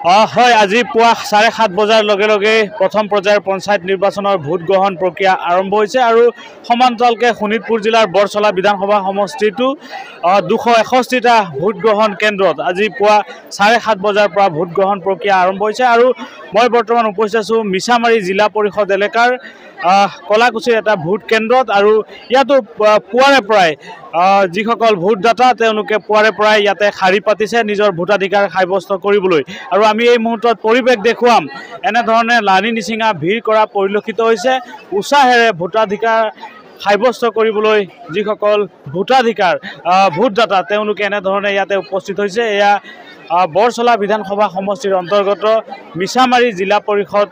হয়, আজি পুৱা 7:30 বজাৰ লগে লগে প্ৰথম পৰ্যায়ৰ পঞ্চায়ত নিৰ্বাচনৰ ভোট গ্ৰহণ প্ৰক্ৰিয়া আৰম্ভ হৈছে আৰু সমান্তৰালকৈ শোণিতপুৰ জিলাৰ বৰচলা বিধানসভা সমষ্টিটো 261টা ভোট গ্ৰহণ কেন্দ্ৰত আজি পুৱা 7:30 বজাৰ পৰা ভোট গ্ৰহণ প্ৰক্ৰিয়া আৰম্ভ হৈছে আৰু মই বৰ্তমান উপস্থিত আছোঁ মিছামাৰী জিলা পৰিষদ এলেকাৰ কলাকুছিৰ এটা ভোট কেন্দ্ৰত আৰু ইয়াতো পুৱাৰে পৰাই যিসকল ভোটদাতা তেওঁলোকে পুৱাৰে পৰাই ইয়াতে শাৰী পাতিছে নিজৰ ভোটাধিকাৰ সাব্যস্ত কৰিবলৈ আৰু আমি এই মুহূৰ্তত পৰিৱেশ দেখুৱাম এনেধৰণে লানি নিচিঙা ভিৰ কৰা পৰিলক্ষিত হৈছে উৎসাহেৰে ভোটাধিকাৰ সাব্যস্ত কৰিবলৈ যিসকল ভোটদাতা তেওঁলোকে এনেধৰণে ইয়াতে উপস্থিত হৈছে এয়া বৰচলা বিধানসভা সমষ্টিৰ অন্তৰ্গত মিছামাৰী জিলা পৰিষদ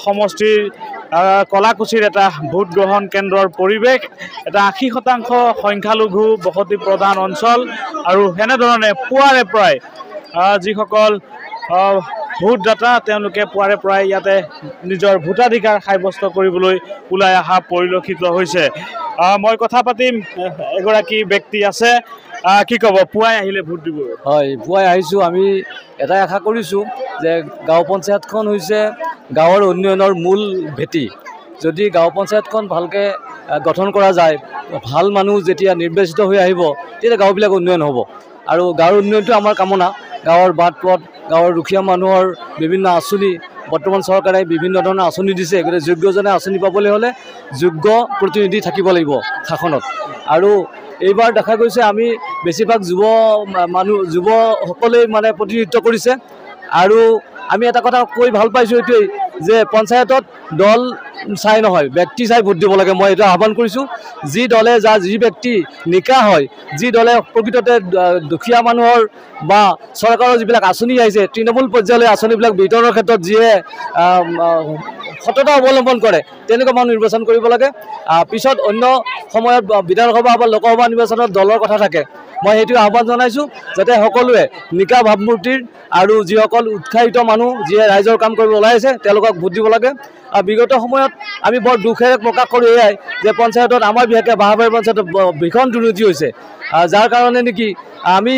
সমষ্টিৰ কলাকুছিৰ এটা ভোট গ্ৰহণ কেন্দ্ৰৰ পৰিৱেশ এটা 80% সংখ্যালঘু বসতি প্ৰধান অঞ্চল আৰু এনেধৰণে পুৱাৰে পৰাই যিসকল ভোটদাতা তেওঁলোকে পুৱাৰে পৰাই ইয়াতে নিজৰ ভোটাধিকাৰ সাব্যস্ত কৰিবলৈ ওলাই অহা পৰিলক্ষিত হৈছে মই কথা পাতিম এগৰাকী ব্যক্তি আছে কি ক'ব পুৱাই আহিলে ভোট দিব হয় পুৱাই আহিছোঁ আমি এটাই আশা কৰিছোঁ যে গাঁও পঞ্চায়তখন হৈছে গাঁৱৰ উন্নয়নৰ মূল ভেটি যদি গাঁও পঞ্চায়তখন ভালকৈ গঠন কৰা যায় ভাল মানুহ যেতিয়া নিৰ্বাচিত হৈ আহিব তেতিয়া গাঁওবিলাক উন্নয়ন হ'ব আৰু গাঁৱৰ উন্নয়নটো আমাৰ কামনা গাঁৱৰ বাট পথ গাঁৱৰ দুখীয়া মানুহৰ বিভিন্ন আঁচনি বৰ্তমান চৰকাৰে বিভিন্ন ধৰণৰ আঁচনি দিছে গতিকে যোগ্যজনে আঁচনি পাবলৈ হ'লে যোগ্য প্ৰতিনিধি থাকিব লাগিব শাসনত আৰু এইবাৰ দেখা গৈছে আমি বেছিভাগ যুৱসকলেই মানে প্ৰতিনিধিত্ব কৰিছে আৰু আমি এটা কথা কৈ ভাল পাইছোঁ এইটোৱেই যে পঞ্চায়তত দল চাই নহয় ব্যক্তি চাই ভোট দিব লাগে মই এইটো আহ্বান কৰিছোঁ যি দলে যি ব্যক্তি নিকা হয় যি দলে প্ৰকৃততে দুখীয়া মানুহৰ বা চৰকাৰৰ যিবিলাক আঁচনি আহিছে তৃণমূল পৰ্যায়লৈ আঁচনিবিলাক বিতৰণৰ ক্ষেত্ৰত যিয়ে সততা অৱলম্বন কৰে তেনেকুৱা মানুহ নিৰ্বাচন কৰিব লাগে পিছত অন্য সময়ত বিধানসভা বা লোকসভা নিৰ্বাচনত দলৰ কথা থাকে মই সেইটো আহ্বান জনাইছোঁ যাতে সকলোৱে নিকা ভাৱমূৰ্তিৰ আৰু যিসকল উৎসাহিত মানুহ যিয়ে ৰাইজৰ কাম কৰিব ওলাই আছে তেওঁলোকক ভোট দিব লাগে আৰু বিগত সময়ত আমি বৰ দুখেৰে প্ৰকাশ কৰোঁ এয়াই যে পঞ্চায়তত আমাৰ বিশেষকৈ বাহাবাৰী পঞ্চায়তত ভীষণ দুৰ্নীতি হৈছে যাৰ কাৰণে নেকি আমি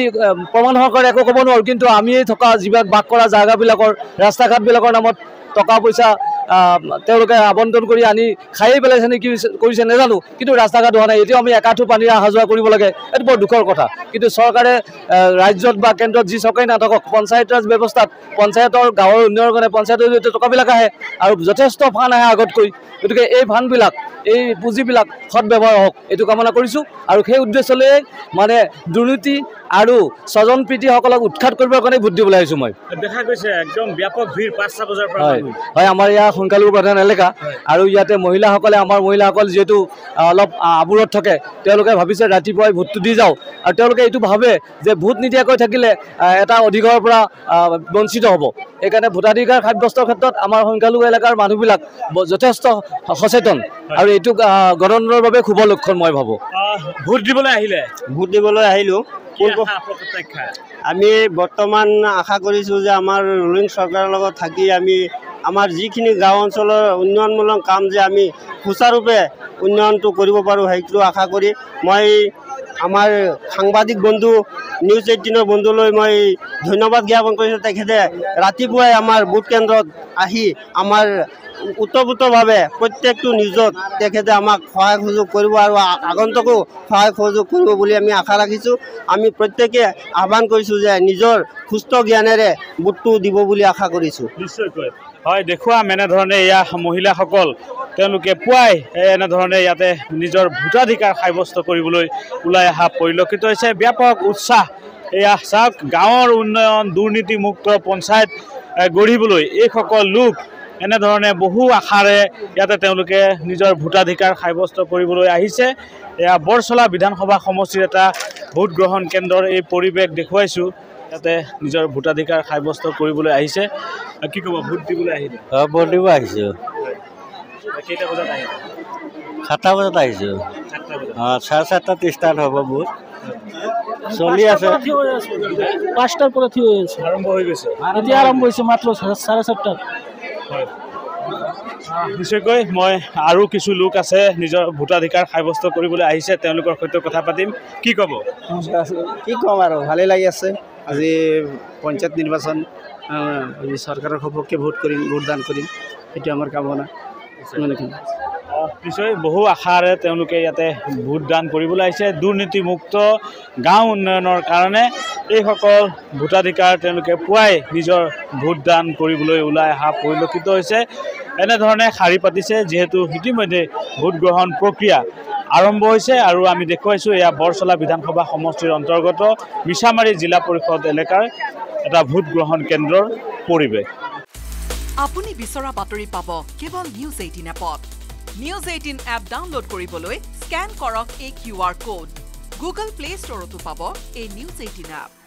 প্ৰমাণ সহকাৰে একো ক'ব নোৱাৰোঁ কিন্তু আমিয়ে থকা যিবিলাক বাস কৰা জেগাবিলাকৰ ৰাস্তা ঘাটবিলাকৰ নামত টকা পইচা তেওঁলোকে আবণ্টন কৰি আনি খায়েই পেলাইছে নে কি কৰিছে নাজানো কিন্তু ৰাস্তা ঘাট হোৱা নাই এতিয়াও আমি একাঠু পানীৰে অহা যোৱা কৰিব লাগে এইটো বৰ দুখৰ কথা কিন্তু চৰকাৰে ৰাজ্যত বা কেন্দ্ৰত যি চৰকাৰী নাথাকক পঞ্চায়ত ৰাজ ব্যৱস্থাত পঞ্চায়তৰ গাঁৱৰ উন্নয়নৰ কাৰণে পঞ্চায়তৰ জৰিয়তে টকাবিলাক আহে আৰু যথেষ্ট ফাণ্ড আহে আগতকৈ গতিকে এই ফাণ্ডবিলাক এই পুঁজিবিলাক সদব্যৱহাৰ হওক এইটো কামনা কৰিছোঁ আৰু সেই উদ্দেশ্যলৈ মানে দুৰ্নীতি আৰু স্বজন প্ৰীতিসকলক উৎখাত কৰিবৰ কাৰণে ভোট দিবলৈ আহিছোঁ মই দেখা গৈছে একদম ব্যাপক ভিৰ 5টা বজাৰ পৰা হয় আমাৰ ইয়াৰ সংখ্যালঘু প্ৰধান এলেকা আৰু ইয়াতে মহিলাসকলে আমাৰ মহিলাসকল যিহেতু অলপ আবুৰত থাকে তেওঁলোকে ভাবিছে ৰাতিপুৱাই ভোটটো দি যাওঁ আৰু তেওঁলোকে এইটো ভাবে যে ভোট নিদিয়াকৈ থাকিলে এটা অধিকাৰৰ পৰা বঞ্চিত হ'ব সেইকাৰণে ভোটাধিকাৰ সাব্যস্তৰ ক্ষেত্ৰত আমাৰ সংখ্যালঘু এলেকাৰ মানুহবিলাক যথেষ্ট সচেতন আৰু এইটো গণতন্ত্ৰৰ বাবে শুভ লক্ষণ মই ভাবোঁ ভোট দিবলৈ আহিলোঁ আমি বৰ্তমান আশা কৰিছোঁ যে আমাৰ ৰুলিং চৰকাৰৰ লগত থাকি আমি আমাৰ যিখিনি গাঁও অঞ্চলৰ উন্নয়নমূলক কাম যে আমি সুচাৰুৰূপে উন্নয়নটো কৰিব পাৰোঁ সেইটো আশা কৰি মই আমাৰ সাংবাদিক বন্ধু নিউজ 18ৰ বন্ধুলৈ মই ধন্যবাদ জ্ঞাপন কৰিছোঁ তেখেতে ৰাতিপুৱাই আমাৰ ভোট কেন্দ্ৰত আহি আমাৰ ওতঃপ্ৰোতভাৱে প্ৰত্যেকটো নিউজত তেখেতে আমাক সহায় সহযোগ কৰিব আৰু আগন্তুকো সহায় সহযোগ কৰিব বুলি আমি আশা ৰাখিছোঁ আমি প্ৰত্যেকে আহ্বান কৰিছোঁ যে নিজৰ সুস্থ জ্ঞানেৰে ভোটটো দিব বুলি আশা কৰিছোঁ নিশ্চয়কৈ হয় দেখুৱাম এনেধৰণে এয়া মহিলাসকল তেওঁলোকে পুৱাই এনেধৰণে ইয়াতে নিজৰ ভোটাধিকাৰ সাব্যস্ত কৰিবলৈ ওলাই অহা পৰিলক্ষিত হৈছে ব্যাপক উৎসাহ এয়া চাওক গাঁৱৰ উন্নয়ন দুৰ্নীতিমুক্ত পঞ্চায়ত গঢ়িবলৈ এইসকল লোক এনেধৰণে বহু আশাৰে ইয়াতে তেওঁলোকে নিজৰ ভোটাধিকাৰ সাব্যস্ত কৰিবলৈ আহিছে এয়া বৰচলা বিধানসভা সমষ্টিৰ এটা ভোট গ্ৰহণ কেন্দ্ৰৰ এই পৰিৱেশ দেখুৱাইছোঁ ইয়াতে নিজৰ ভোটাধিকাৰ সাব্যস্ত কৰিবলৈ আহিছে কি ক'ব ভোট দিবলৈ আহিলে ভোট দিব আহিছোঁ কেইটা বজাত আহিলে 7টা বজাত আহিছোঁ 7:30 ষ্টাৰ্ট হ'ব ভোট চলি আছে 5টাৰ পৰা থিয় হৈ আছে আৰম্ভ হৈ গৈছে এতিয়া আৰম্ভ হৈছে মাত্ৰ 7:30 হয় নিশ্চয়কৈ মই আৰু কিছু লোক আছে নিজৰ ভোটাধিকাৰ সাব্যস্ত কৰিবলৈ আহিছে তেওঁলোকৰ সৈতে কথা পাতিম কি ক'ব কি ক'ম আৰু ভালেই লাগি আছে আজি পঞ্চায়ত নিৰ্বাচন আমি চৰকাৰৰ সপক্ষে ভোটদান কৰিম সেইটো আমাৰ কামনা ইমানখিনি নিশ্চয় বহু আশাৰে তেওঁলোকে ইয়াতে ভোটদান কৰিবলৈ আহিছে দুৰ্নীতিমুক্ত গাঁও উন্নয়নৰ কাৰণে এইসকল ভোটাধিকাৰ তেওঁলোকে পুৱাই নিজৰ ভোটদান কৰিবলৈ ওলাই অহা পৰিলক্ষিত হৈছে এনেধৰণে শাৰী পাতিছে যিহেতু ইতিমধ্যে ভোট গ্ৰহণ প্ৰক্ৰিয়া আৰম্ভ হৈছে আৰু আমি দেখুৱাইছোঁ এয়া বৰচলা বিধানসভা সমষ্টিৰ অন্তৰ্গত মিছামাৰী জিলা পৰিষদ এলেকাৰ এটা ভোট গ্ৰহণ কেন্দ্ৰৰ পৰিৱেশ আপুনি বিচৰা বাতৰি পাব কেৱল নিউজ 18 এপত নিউজ 18 এপ ডাউনলোড কৰিবলৈ স্ক্যান কৰক এই QR কোড গুগল প্লে ষ্টৰতো পাব এই নিউজ 18 এপ